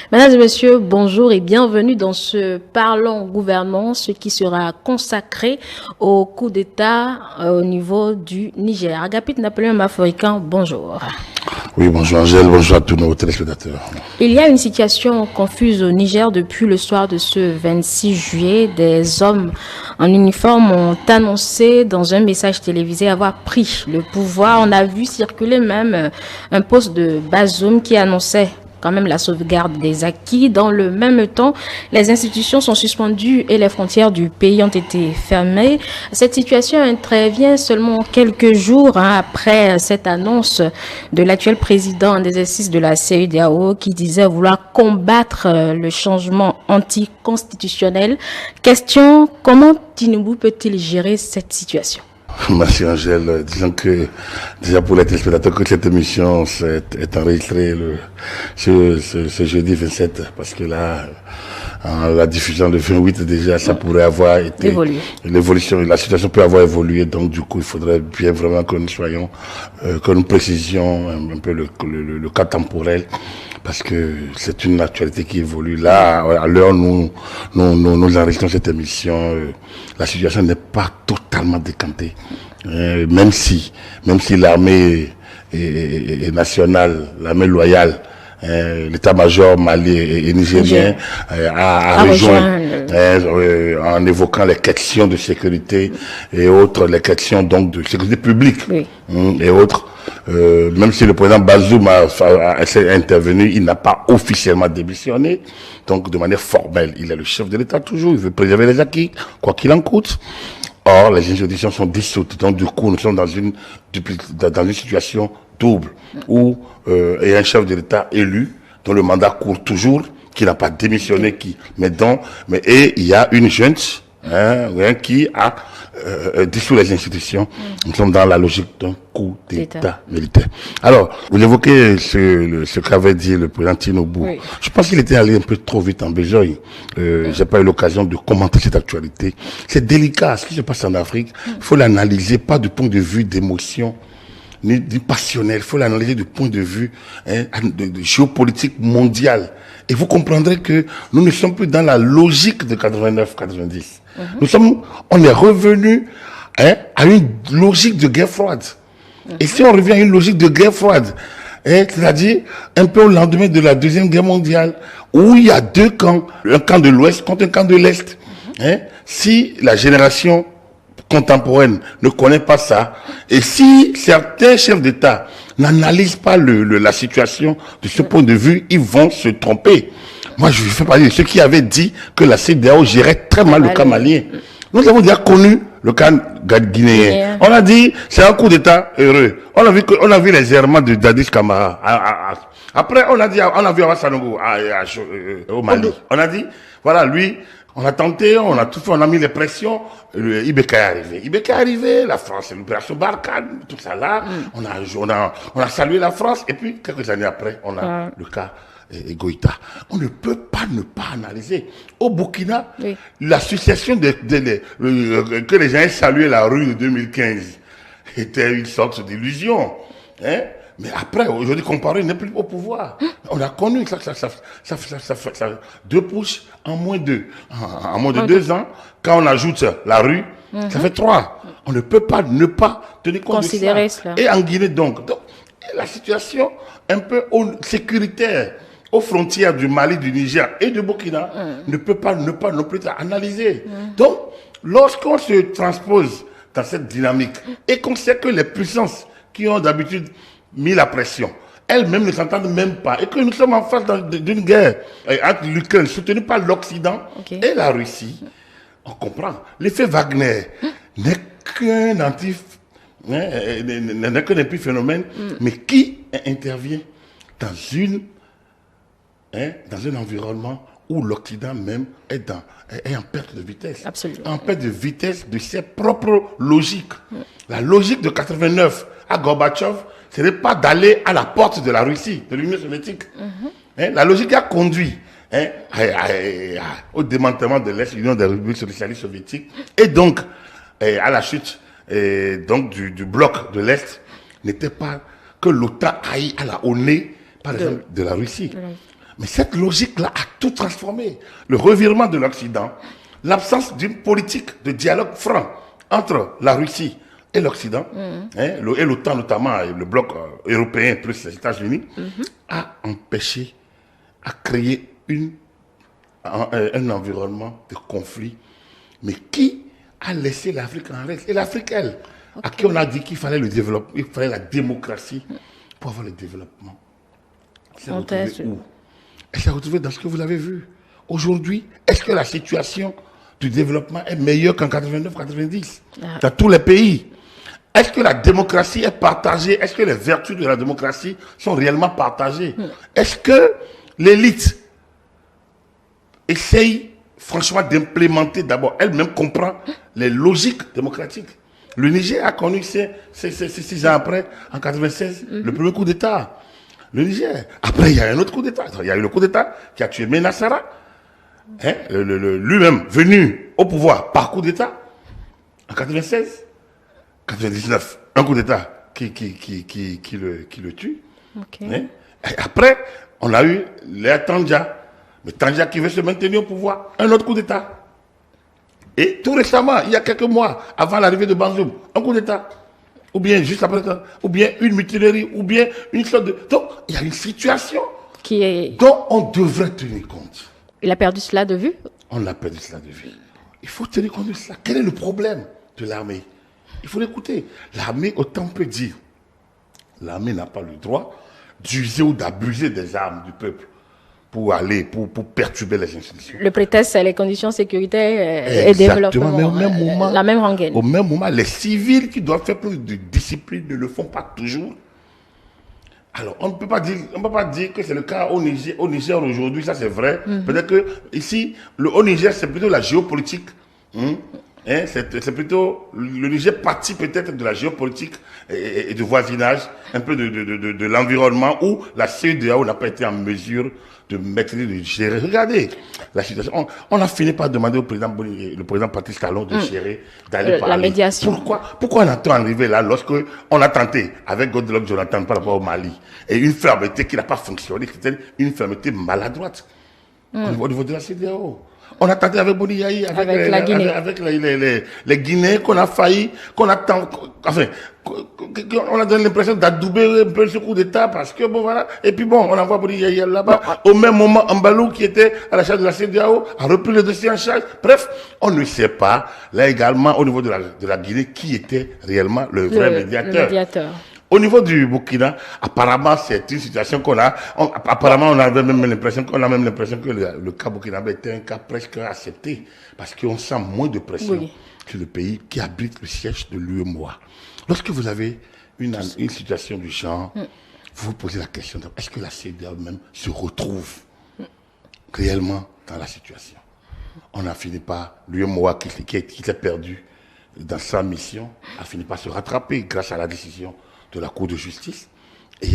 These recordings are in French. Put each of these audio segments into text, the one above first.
Mesdames et messieurs, bonjour et bienvenue dans ce Parlons Gouvernance qui sera consacré au coup d'État au niveau du Niger. Agapit Napoléon Maforican, bonjour. Oui, bonjour Angèle, bonjour à tous nos téléspectateurs. Il y a une situation confuse au Niger depuis le soir de ce 26 juillet. Des hommes en uniforme ont annoncé dans un message télévisé avoir pris le pouvoir. On a vu circuler même un post de Bazoum qui annonçait quand même la sauvegarde des acquis. Dans le même temps, les institutions sont suspendues et les frontières du pays ont été fermées. Cette situation intervient seulement quelques jours après cette annonce de l'actuel président en exercice de la CEDEAO qui disait vouloir combattre le changement anticonstitutionnel. Question, comment Tinubu peut-il gérer cette situation? Merci Angèle. Disons que, déjà pour les téléspectateurs, que cette émission est enregistrée ce jeudi 27, parce que là, la diffusion le 28 déjà, ça pourrait avoir été l'évolution, la situation peut avoir évolué, donc du coup, il faudrait bien vraiment que nous soyons, que nous précisions un peu le cas temporel, parce que c'est une actualité qui évolue. Là, à l'heure où nous enregistrons cette émission, la situation n'est pas totalement décantée. Même si l'armée nationale, l'armée loyale, l'état-major mali et nigérien a rejoint en évoquant les questions de sécurité et autres, les questions donc de sécurité publique et autres. Même si le président Bazoum a intervenu, il n'a pas officiellement démissionné. Donc, de manière formelle, il est le chef de l'État toujours. Il veut préserver les acquis, quoi qu'il en coûte. Or, les institutions sont dissoutes. Donc, du coup, nous sommes dans une situation double où il y a un chef de l'État élu dont le mandat court toujours, qui n'a pas démissionné, et il y a une junte qui a dissous les institutions. Nous sommes dans la logique d'un coup d'État militaire. Alors, vous évoquez ce qu'avait dit le président Tinubu. Oui. Je pense qu'il était allé un peu trop vite en besogne. J'ai pas eu l'occasion de commenter cette actualité. C'est délicat. Ce qui se passe en Afrique, il faut l'analyser pas du point de vue d'émotion ni passionnel. Il faut l'analyser du point de vue de géopolitique mondiale. Et vous comprendrez que nous ne sommes plus dans la logique de 89-90. On est revenu à une logique de guerre froide. Et si on revient à une logique de guerre froide, c'est-à-dire un peu au lendemain de la Deuxième Guerre mondiale, où il y a deux camps, un camp de l'Ouest contre un camp de l'Est. Si la génération contemporaine ne connaît pas ça, et si certains chefs d'État n'analysent pas la situation de ce point de vue, ils vont se tromper. Moi, je fais partie de ceux qui avaient dit que la CEDEAO gérait très mal le cas malien. Nous avons déjà connu le cas guinéen. On a dit, c'est un coup d'État heureux. On a vu les errements de Dadis Camara. Après, on a vu Awa Sanogo au Mali. On a dit, voilà, lui, on a tenté, on a tout fait, on a mis les pressions. Ibeka est arrivé. Ibeka est arrivé, la France, l'opération Barkhane, tout ça là. On a salué la France. Et puis, quelques années après, on a le cas Goïta. On ne peut pas ne pas analyser. Au Burkina, l'association que les gens aient salué la rue de 2015 était une sorte d'illusion. Mais après, aujourd'hui, comparé n'est plus au pouvoir. On a connu ça 2 pouces en moins de 2 ans. Quand on ajoute la rue, ça fait 3. On ne peut pas ne pas tenir compte de ça. Cela. Et en Guinée, donc la situation un peu sécuritaire aux frontières du Mali, du Niger et du Burkina ne peut pas ne pas non plus être analysée. Donc, lorsqu'on se transpose dans cette dynamique et qu'on sait que les puissances qui ont d'habitude mis la pression, elles-mêmes ne s'entendent même pas, et que nous sommes en face d'une guerre entre l'Ukraine soutenue par l'Occident et la Russie, on comprend. L'effet Wagner n'est qu'un épiphénomène, mais qui intervient dans un environnement où l'Occident même est en perte de vitesse. Absolument. En perte de vitesse de ses propres logiques. La logique de 89 à Gorbatchev, ce n'est pas d'aller à la porte de la Russie, de l'Union soviétique. La logique a conduit au démantèlement de l'Est, l'Union des républiques socialistes soviétiques, et donc à la chute donc du bloc de l'Est, n'était pas que l'OTAN aille au nez, par exemple, de la Russie. Mais cette logique-là a tout transformé. Le revirement de l'Occident, l'absence d'une politique de dialogue franc entre la Russie et l'Occident, et l'OTAN notamment, et le bloc européen plus les États-Unis, a empêché, a créé un environnement de conflit, mais qui a laissé l'Afrique en reste. Et l'Afrique, elle, à qui on a dit qu'il fallait le développement, il fallait la démocratie pour avoir le développement. Elle s'est retrouvée où? Elle s'est retrouvée dans ce que vous avez vu. Aujourd'hui, est-ce que la situation du développement est meilleure qu'en 89-90 dans tous les pays? Est-ce que la démocratie est partagée? Est-ce que les vertus de la démocratie sont réellement partagées? Est-ce que l'élite essaye franchement d'implémenter d'abord, elle-même comprend les logiques démocratiques? Le Niger a connu 6 ans après, en 96, le premier coup d'État. Le Niger. Après, il y a un autre coup d'État. Il y a eu le coup d'État qui a tué Mena Sara. Lui-même, venu au pouvoir par coup d'État, en 96, 99, un coup d'État qui le tue. Et après, on a eu les Tandja. Mais Tandja qui veut se maintenir au pouvoir, un autre coup d'État. Et tout récemment, il y a quelques mois, avant l'arrivée de Banzoum, un coup d'État. Ou bien juste après ça, ou bien une mutinerie, ou bien une sorte de... Donc, il y a une situation dont on devrait tenir compte. Il a perdu cela de vue? On l'a perdu cela de vue. Il faut tenir compte de cela. Quel est le problème de l'armée? Il faut l'écouter. L'armée, autant peut dire, l'armée n'a pas le droit d'user ou d'abuser des armes du peuple pour perturber les institutions. Le prétexte, c'est les conditions sécuritaires et développement. Mais au même moment, la même rengaine. Au même moment, les civils qui doivent faire plus de discipline ne le font pas toujours. Alors, on ne peut pas dire que c'est le cas au Niger aujourd'hui, ça c'est vrai. Peut-être que ici, au Niger, c'est plutôt la géopolitique. C'est plutôt le Niger partie peut-être de la géopolitique et du voisinage, un peu de l'environnement où la CEDEAO n'a pas été en mesure de maîtriser, de gérer. Regardez la situation. On a fini par demander au président le président Patrice Talon de gérer, d'aller parler. La médiation. Pourquoi on a-t-on arrivé là lorsque on a tenté avec Goodluck Jonathan par rapport au Mali et une fermeté qui n'a pas fonctionné, c'était une fermeté maladroite au niveau de la CEDEAO. On a tenté avec Boni Yahi, avec la Guinée. Avec les Guinéens qu'on a failli, on a donné l'impression d'adouber un peu ce coup d'État parce que bon voilà, et puis bon, on envoie Boni Yahi là-bas. Au même moment, Ambalou, qui était à la charge de la CEDEAO, a repris le dossier en charge. Bref, on ne sait pas, là également, au niveau de la Guinée, qui était réellement le vrai médiateur. Au niveau du Burkina, apparemment, c'est une situation qu'on a. Apparemment, on a même l'impression que le cas burkinabé était un cas presque accepté, parce qu'on sent moins de pression sur le pays qui abrite le siège de l'UEMOA. Lorsque vous avez une situation du genre, vous vous posez la question est-ce que la CEDEAO même se retrouve réellement dans la situation? On a fini par l'UEMOA qui s'est perdu dans sa mission, a fini par se rattraper grâce à la décision de la Cour de justice et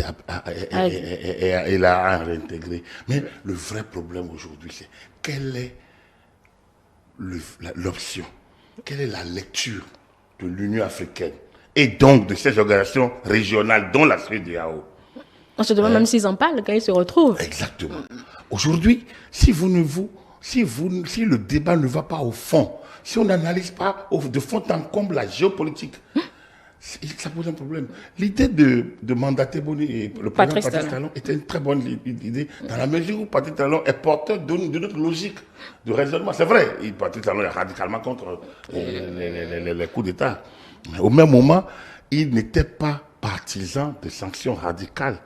l'a réintégré. Mais le vrai problème aujourd'hui, c'est quelle est l'option, quelle est la lecture de l'Union africaine et donc de ces organisations régionales, dont la CEDEAO. On se demande même s'ils en parlent quand ils se retrouvent. Exactement. Aujourd'hui, si le débat ne va pas au fond, si on n'analyse pas de fond en comble la géopolitique, ça pose un problème. L'idée de mandater le président Patrice Talon était une très bonne idée, dans la mesure où Patrice Talon est porteur de notre logique de raisonnement. C'est vrai, Patrice Talon est radicalement contre les coups d'État. Mais au même moment, il n'était pas partisan de sanctions radicales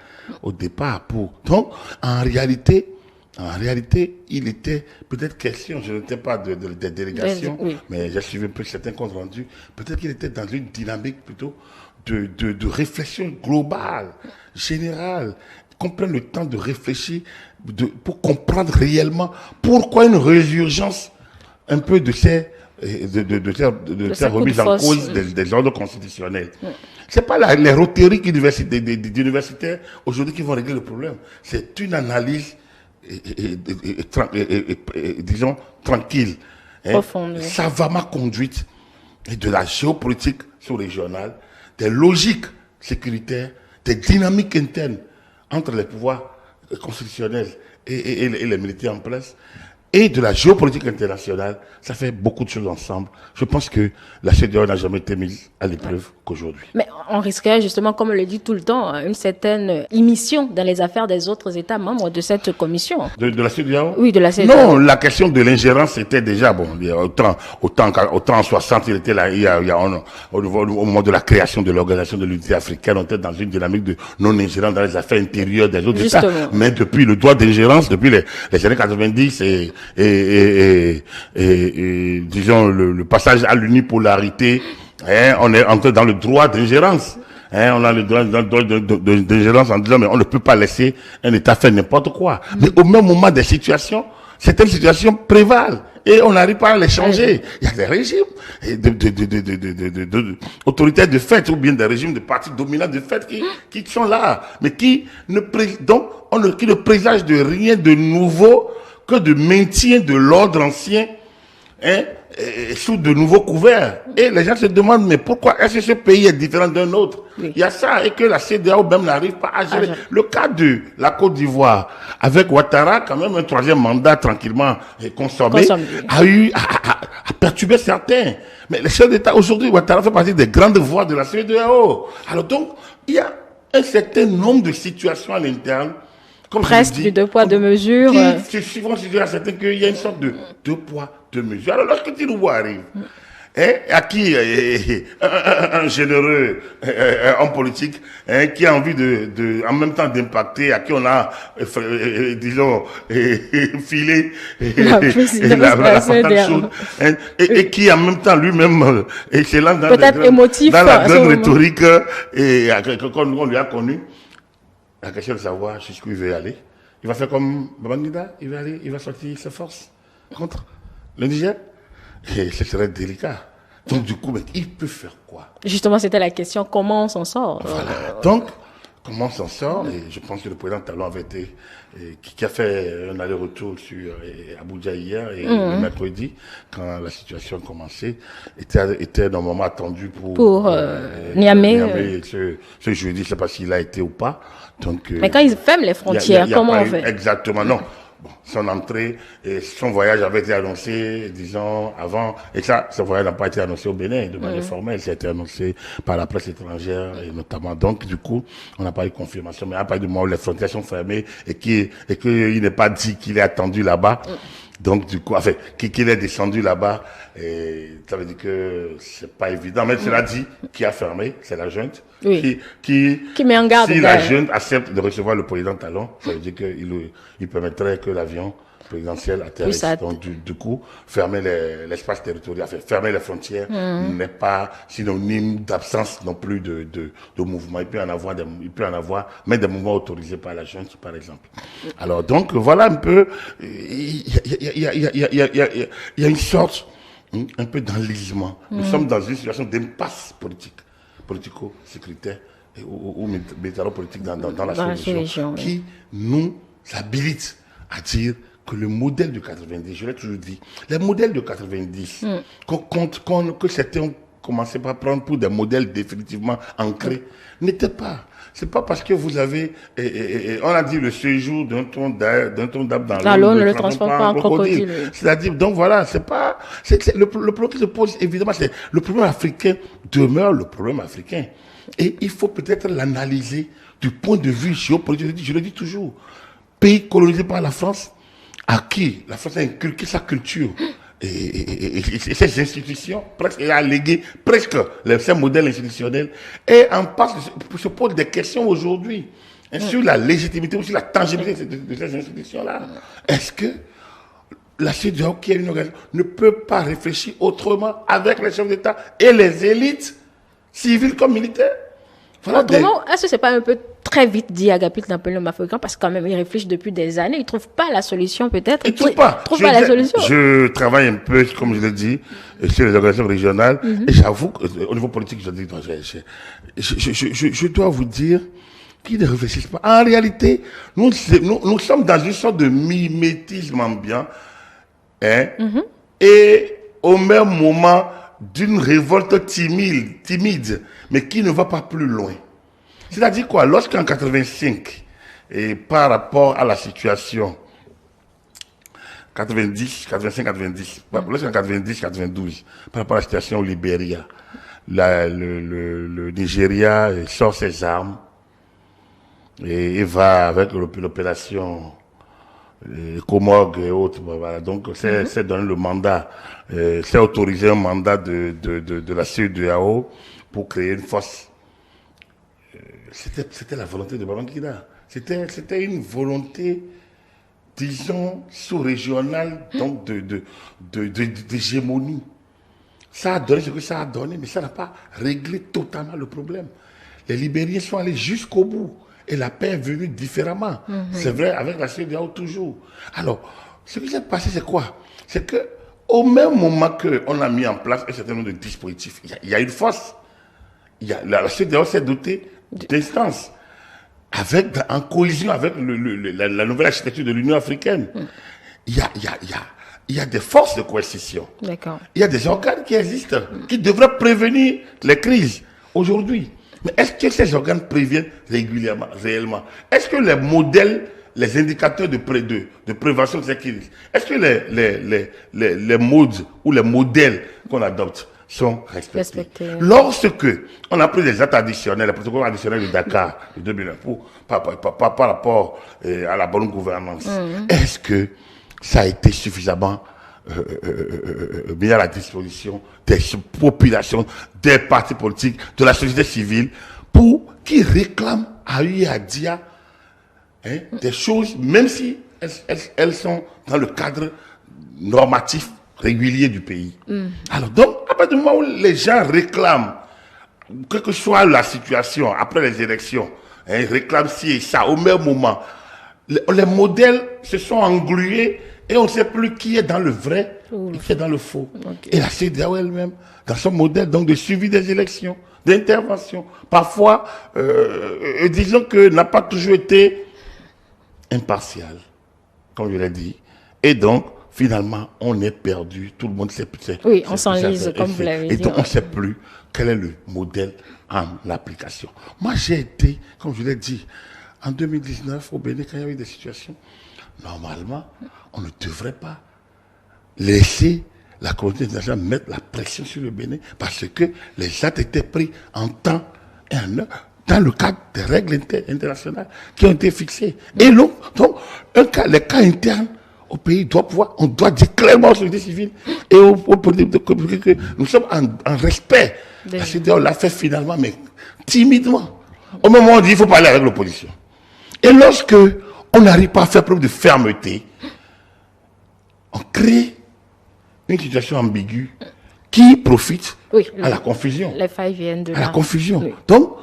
au départ. Donc, en réalité, il était peut-être question, je n'étais pas de délégation, mais j'ai suivi un peu certains comptes rendus, peut-être qu'il était dans une dynamique plutôt de réflexion globale, générale, qu'on prenne le temps de réfléchir pour comprendre réellement pourquoi une résurgence un peu de ces remises en cause des ordres constitutionnels. C'est pas les rhétoriques universitaires aujourd'hui qui vont régler le problème. C'est une analyse disons tranquille, profonde, savamment conduite, et de la géopolitique sous-régionale, des logiques sécuritaires, des dynamiques internes entre les pouvoirs constitutionnels et les militaires en place, et de la géopolitique internationale, ça fait beaucoup de choses ensemble. Je pense que la CEDEAO n'a jamais été mise à l'épreuve qu'aujourd'hui. Mais on risquerait justement, comme on le dit tout le temps, une certaine immiscion dans les affaires des autres États membres de cette commission. De la CEDEAO? Oui, de la CEDEAO. Non, la question de l'ingérence était déjà, bon, autant en 60, il était là, au moment de la création de l'Organisation de l'Unité africaine, on était dans une dynamique de non-ingérence dans les affaires intérieures des autres États. Mais depuis le droit d'ingérence, depuis les années 90 et disons, le passage à l'unipolarité, on est entré dans le droit d'ingérence. On a le droit d'ingérence en disant, mais on ne peut pas laisser un État faire n'importe quoi. Mais au même moment des situations, certaines situations prévalent. Et on n'arrive pas à les changer. Il y a des régimes autoritaires de fait, ou bien des régimes de partis dominants de fait qui sont là, mais qui ne présagent de rien de nouveau que de maintien de l'ordre ancien, sous de nouveaux couverts. Et les gens se demandent, mais pourquoi est-ce que ce pays est différent d'un autre? Oui. Il y a ça, et que la CEDEAO même n'arrive pas à gérer. Le cas de la Côte d'Ivoire, avec Ouattara, quand même un troisième mandat tranquillement consommé, a perturbé certains. Mais les chefs d'État, aujourd'hui, Ouattara fait partie des grandes voix de la CEDEAO. Alors donc, il y a un certain nombre de situations à l'interne, comme presque du deux poids, deux mesures. C'est souvent situé à certains qu'il y a une sorte de deux poids, deux mesures. Alors lorsque Tinubu arrive, à qui un généreux homme politique qui a envie en même temps d'impacter, à qui on a, disons, filé la patate chaude, et qui en même temps lui-même se lance dans la grande rhétorique qu'on lui a connue. La question de savoir jusqu'où il veut aller. Il va faire comme Babangida, il va sortir ses forces contre le Niger. Et ce serait délicat. Donc du coup, il peut faire quoi? Justement, c'était la question, comment on s'en sort? Voilà. Donc, comment on s'en sort? Et je pense que le président Talon avait été, qui a fait un aller-retour sur Abuja hier et le mercredi, quand la situation a commencé, était normalement attendu pour Niamey. Ce jeudi, je ne sais pas s'il a été ou pas. Donc, mais quand ils ferment les frontières, comment on fait? Exactement, non. Bon, son entrée et son voyage avait été annoncé, disons, avant. Et ça, ce voyage n'a pas été annoncé au Bénin de manière formelle. Ça a été annoncé par la presse étrangère et notamment. Donc, du coup, on n'a pas eu confirmation. Mais à partir du moment où les frontières sont fermées et qu'il n'est pas dit qu'il est attendu là-bas. Donc, du coup, enfin, qu'il est descendu là-bas, et ça veut dire que c'est pas évident. Mais cela dit, qui a fermé, c'est la junte. Oui. Qui met en garde. Si la junte accepte de recevoir le président Talon, ça veut dire qu'il permettrait que l'avion présidentiel atterrisse. Donc, du coup, fermer l'espace territorial, fermer les frontières n'est pas synonyme d'absence non plus de mouvement. Il peut en avoir mais des mouvements autorisés par la junte, par exemple. Alors, donc, voilà un peu, il y a une sorte, un peu d'enlisement. Nous sommes dans une situation d'impasse politico-sécuritaire ou militaro-politique dans la sous-région qui nous habilite à dire que le modèle de 90, je l'ai toujours dit, les modèles de 90, que certains ont commencé par prendre pour des modèles définitivement ancrés, n'étaient pas. C'est pas parce que vous avez, on a dit le séjour d'un tronc d'arbre dans l'eau ne le transforme pas en crocodile. C'est-à-dire, donc voilà, le problème qui se pose, évidemment, c'est le problème africain demeure le problème africain. Et il faut peut-être l'analyser du point de vue géopolitique. Je le dis toujours. Pays colonisé par la France, à qui la France a inculqué sa culture et ses institutions, presque, et a légué presque ces modèles institutionnels, et en passe se pose des questions aujourd'hui sur la légitimité ou sur la tangibilité de ces institutions-là. Est-ce que la CEDEAO, qui est une organisation, ne peut pas réfléchir autrement avec les chefs d'État et les élites civiles comme militaires? Voilà. Autrement, est-ce que c'est pas un peu très vite dit Agapit Napoléon Bafoucan, parce que quand même, il réfléchit depuis des années, il trouve pas la solution peut-être. Il trouve pas la solution. Je travaille un peu, comme je l'ai dit, sur les organisations régionales, et j'avoue qu'au niveau politique, je dois vous dire qu'ils ne réfléchissent pas. En réalité, nous sommes dans une sorte de mimétisme ambiant, et au même moment d'une révolte timide, mais qui ne va pas plus loin. C'est-à-dire quoi? Lorsqu'en 85, et par rapport à la situation 90, 85, 90, lorsqu'en 90, 92, par rapport à la situation au Libéria, le Nigeria sort ses armes et va avec l'opération Comog et autres. Voilà. Donc, c'est donné le mandat, c'est autorisé un mandat de la CEDEAO pour créer une force. C'était la volonté de Babangida. C'était une volonté, disons, sous-régionale, donc d'hégémonie. Ça a donné ce que ça a donné, mais ça n'a pas réglé totalement le problème. Les Libériens sont allés jusqu'au bout. Et la paix est venue différemment. C'est vrai, avec la CEDEAO toujours. Alors, ce qui s'est passé, c'est quoi? C'est que au même moment qu'on a mis en place un certain nombre de dispositifs, il y a une force. La CEDEAO s'est dotée d'instances, en cohésion avec la nouvelle architecture de l'Union africaine. Il y a des forces de coercition. D'accord. Il y a des organes qui existent, qui devraient prévenir les crises aujourd'hui. Mais est-ce que ces organes préviennent régulièrement, réellement? Est-ce que les modèles, les indicateurs de prévention de ces crises, est-ce que les modes ou les modèles qu'on adopte sont respectés? Lorsque on a pris des actes additionnels, les protocoles additionnels de Dakar de 2009 par rapport à la bonne gouvernance, est-ce que ça a été suffisamment mis à la disposition des populations, des partis politiques, de la société civile, qui réclament à eux et à Dia des choses, même si elles sont dans le cadre normatif régulier du pays. Alors donc, à partir du moment où les gens réclament, quelle que soit la situation après les élections, réclament ci et ça, au même moment, les modèles se sont englués et on ne sait plus qui est dans le vrai et qui est dans le faux. Okay. Et la CEDEAO elle-même, dans son modèle donc de suivi des élections, d'intervention, parfois, disons que n'a pas toujours été impartial, comme je l'ai dit. Et donc, finalement, on est perdu. Tout le monde sait. Oui, on s'enlise, comme vous l'avez dit. Et donc, on ne sait plus quel est le modèle en application. Moi, j'ai été, comme je l'ai dit, en 2019, au Bénin, quand il y a eu des situations, normalement, on ne devrait pas laisser la communauté internationale mettre la pression sur le Bénin parce que les actes étaient pris en temps et en heure dans le cadre des règles internationales qui ont été fixées. Et donc les cas internes au pays on doit dire clairement aux sociétés civiles et aux politiques que nous sommes en respect. La CEDEAO l'a fait finalement, mais timidement. Au moment où on dit qu'il faut parler avec l'opposition. Et lorsque on n'arrive pas à faire preuve de fermeté, on crée une situation ambiguë qui profite à la confusion. Les failles viennent de là. À la confusion. Oui. Donc,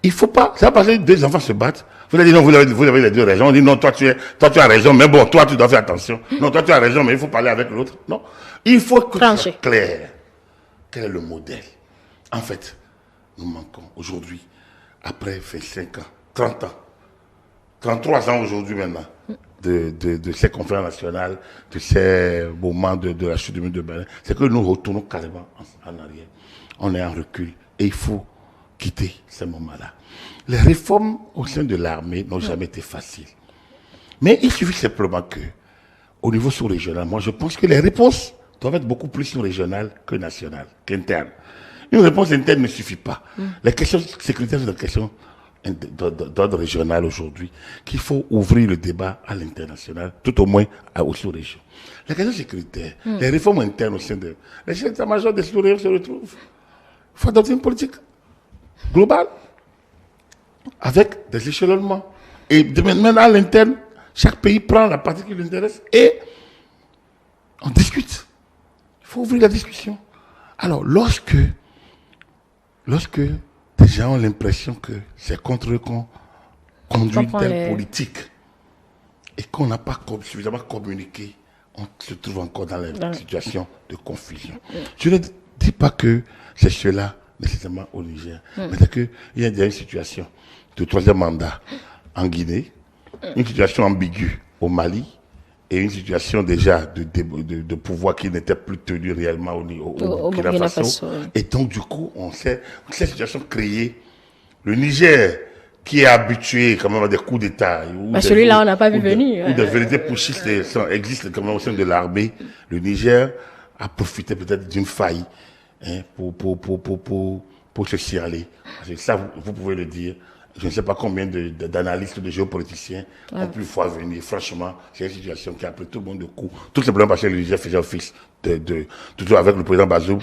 il ne faut pas... Ça va passer, deux enfants se battent. Vous avez dit non, vous avez les deux raisons. On dit non, toi tu as raison, mais bon, toi tu dois faire attention. Non, toi tu as raison, mais il faut parler avec l'autre. Non. Il faut que ce soit clair. Quel est le modèle? En fait, nous manquons aujourd'hui, après 25 ans, 30 ans, 33 ans aujourd'hui maintenant, de ces conférences nationales, de ces moments de la chute du mur de Berlin, c'est que nous retournons carrément en arrière. On est en recul et il faut quitter ces moments-là. Les réformes au sein de l'armée n'ont jamais été faciles. Mais il suffit simplement que, au niveau sous-régional, moi je pense que les réponses doivent être beaucoup plus sous-régionales que nationales, qu'internes. Une réponse interne ne suffit pas. Les questions sécuritaires sont des questions d'ordre régional aujourd'hui, qu'il faut ouvrir le débat à l'international, tout au moins aux sous-régions. La question sécuritaire, les réformes internes au sein de... Les chefs d'état-major des sous-régions se retrouvent. Il faut adopter une politique globale, avec des échelonnements. Et de maintenant à l'interne, chaque pays prend la partie qui l'intéresse et on discute. Il faut ouvrir la discussion. Alors, lorsque des gens ont l'impression que c'est contre eux qu'on conduit telle politique et qu'on n'a pas suffisamment communiqué, on se trouve encore dans la situation de confusion. Je ne dis pas que c'est cela nécessairement au Niger, mais c'est qu'il y a une situation de troisième mandat en Guinée, une situation ambiguë au Mali et une situation déjà de pouvoir qui n'était plus tenu réellement au Burkina Faso. Et donc, du coup, on sait que cette situation créée, le Niger, qui est habitué quand même à des coups d'État. Celui-là, on n'a pas vu venir. Où des vérités putschistes existent quand même au sein de l'armée. Le Niger a profité peut-être d'une faille pour se signaler. Ça, vous pouvez le dire. Je ne sais pas combien d'analystes, de géopoliticiens ont pu voir venir. Franchement, c'est une situation qui a pris tout le monde de coup. Tout simplement parce que le Niger faisait office toujours avec le président Bazoum,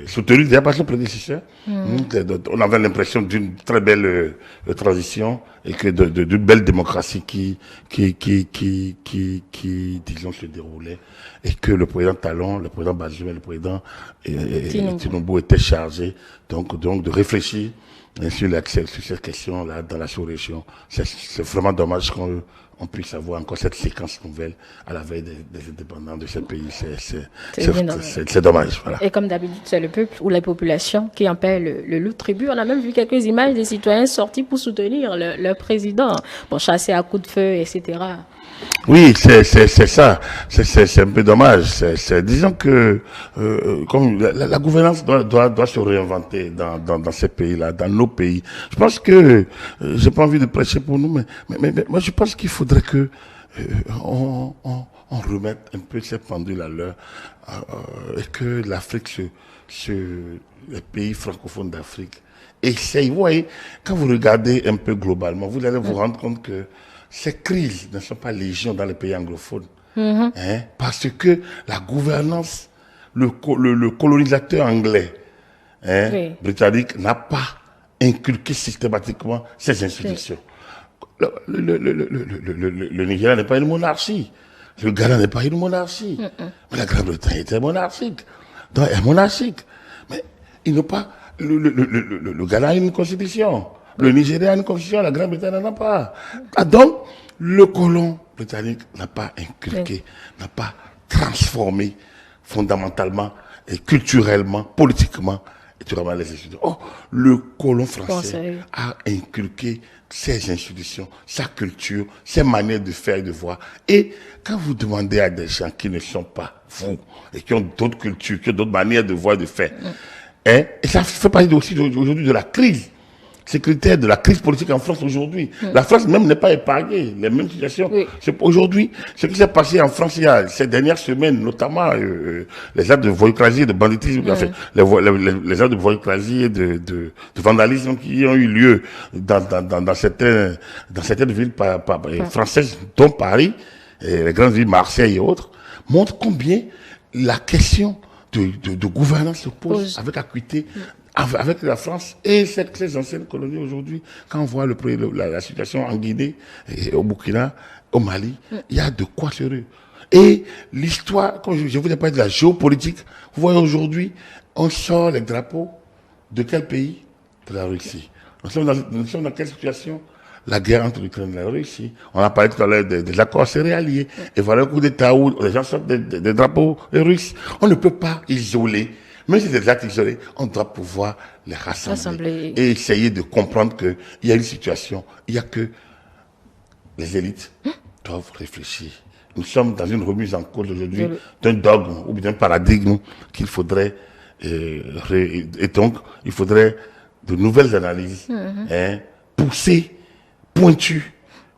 soutenu déjà par son prédécesseur. On avait l'impression d'une très belle transition et que d'une belle démocratie qui, disons, se déroulait. Et que le président Talon, le président Bazoum et le président Tinubu étaient chargés donc de réfléchir sur cette question-là dans la sous-région. C'est vraiment dommage qu'on puisse avoir encore cette séquence nouvelle à la veille des indépendants de ce pays. C'est dommage. Voilà. Et comme d'habitude, c'est le peuple ou la population qui en paie le lourd tribut. On a même vu quelques images des citoyens sortis pour soutenir le président, chassés à coups de feu, etc. Oui, c'est ça. C'est un peu dommage. Disons que comme la gouvernance doit se réinventer dans ces pays-là, dans nos pays. Je pense que j'ai pas envie de prêcher pour nous, mais moi je pense qu'il faudrait que on remette un peu ces pendules à l'heure et que l'Afrique, les pays francophones d'Afrique, essayent. Vous voyez, quand vous regardez un peu globalement, vous allez vous rendre compte que ces crises ne sont pas légion dans les pays anglophones. Parce que la gouvernance, le colonisateur anglais, britannique, n'a pas inculqué systématiquement ces institutions. Le Nigeria n'est pas une monarchie. Le Ghana n'est pas une monarchie. Mais la Grande-Bretagne était monarchique. Donc, elle est monarchique. Mais ils n'ont pas... Le Ghana a une constitution. Le Nigeria a une constitution, la Grande-Bretagne n'en a pas. Donc, le colon britannique n'a pas inculqué, n'a pas transformé fondamentalement et culturellement, politiquement, les institutions. Oh, le colon français a inculqué ses institutions, sa culture, ses manières de faire et de voir. Et quand vous demandez à des gens qui ne sont pas vous, et qui ont d'autres cultures, qui ont d'autres manières de voir et de faire, et ça fait partie aussi aujourd'hui de la crise sécuritaire, de la crise politique en France aujourd'hui. La France même n'est pas épargnée, les mêmes situations. Aujourd'hui, ce qui s'est passé en France il y a ces dernières semaines, notamment les actes de voyoucrasie, de banditisme, enfin, les actes de voyoucrasie et de vandalisme qui ont eu lieu dans certaines villes françaises, dont Paris, et les grandes villes, Marseille et autres, montrent combien la question de gouvernance se pose avec acuité avec la France et ces anciennes colonies aujourd'hui. Quand on voit la situation en Guinée, et au Burkina, au Mali, il y a de quoi se rire. Et l'histoire, quand je vous ai parlé de la géopolitique, vous voyez aujourd'hui, on sort les drapeaux de quel pays? De la Russie. Nous sommes dans quelle situation? La guerre entre l'Ukraine et la Russie. On a parlé tout à l'heure des accords céréaliers. Et voilà le coup d'État où les gens sortent des drapeaux russes. On ne peut pas isoler. Même si c'est des actes isolés, on doit pouvoir les rassembler. Et essayer de comprendre qu'il y a une situation. Il n'y a que les élites doivent réfléchir. Nous sommes dans une remise en cause aujourd'hui d'un dogme ou d'un paradigme qu'il faudrait, et donc, il faudrait de nouvelles analyses, poussées, pointues,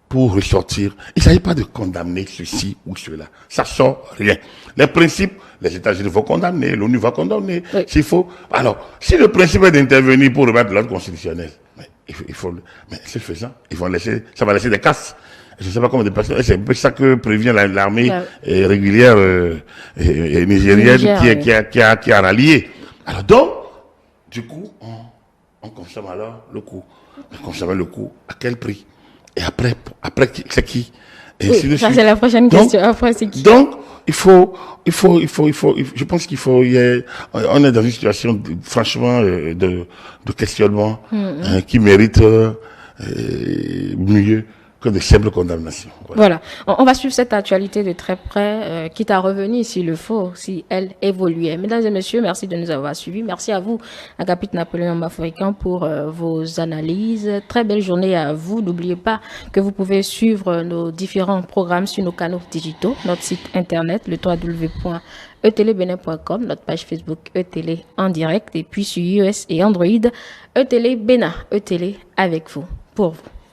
pour ressortir. Il ne s'agit pas de condamner ceci ou cela. Ça sort rien. Les principes, les États-Unis vont condamner, l'ONU va condamner. S'il faut. Alors, si le principe est d'intervenir pour remettre l'ordre constitutionnel, mais ce faisant, ça va laisser des casses. Je ne sais pas comment des personnes. C'est un peu ça que prévient l'armée régulière et nigérienne qui a rallié. Alors donc, du coup, on consomme alors le coup. On consomme le coup à quel prix? Et après c'est qui? Et ça c'est la prochaine question. Après, c'est qui? Donc, je pense on est dans une situation, franchement, de questionnement, qui mérite, mieux que de simples condamnations. Voilà. On va suivre cette actualité de très près, quitte à revenir s'il le faut, si elle évoluait. Mesdames et messieurs, merci de nous avoir suivis. Merci à vous, Agapit Napoléon Bafouékan, pour vos analyses. Très belle journée à vous. N'oubliez pas que vous pouvez suivre nos différents programmes sur nos canaux digitaux, notre site internet, le www.etelebena.com, notre page Facebook ETélé en direct, et puis sur iOS et Android, ETélé Bénin, ETélé avec vous. pour vous?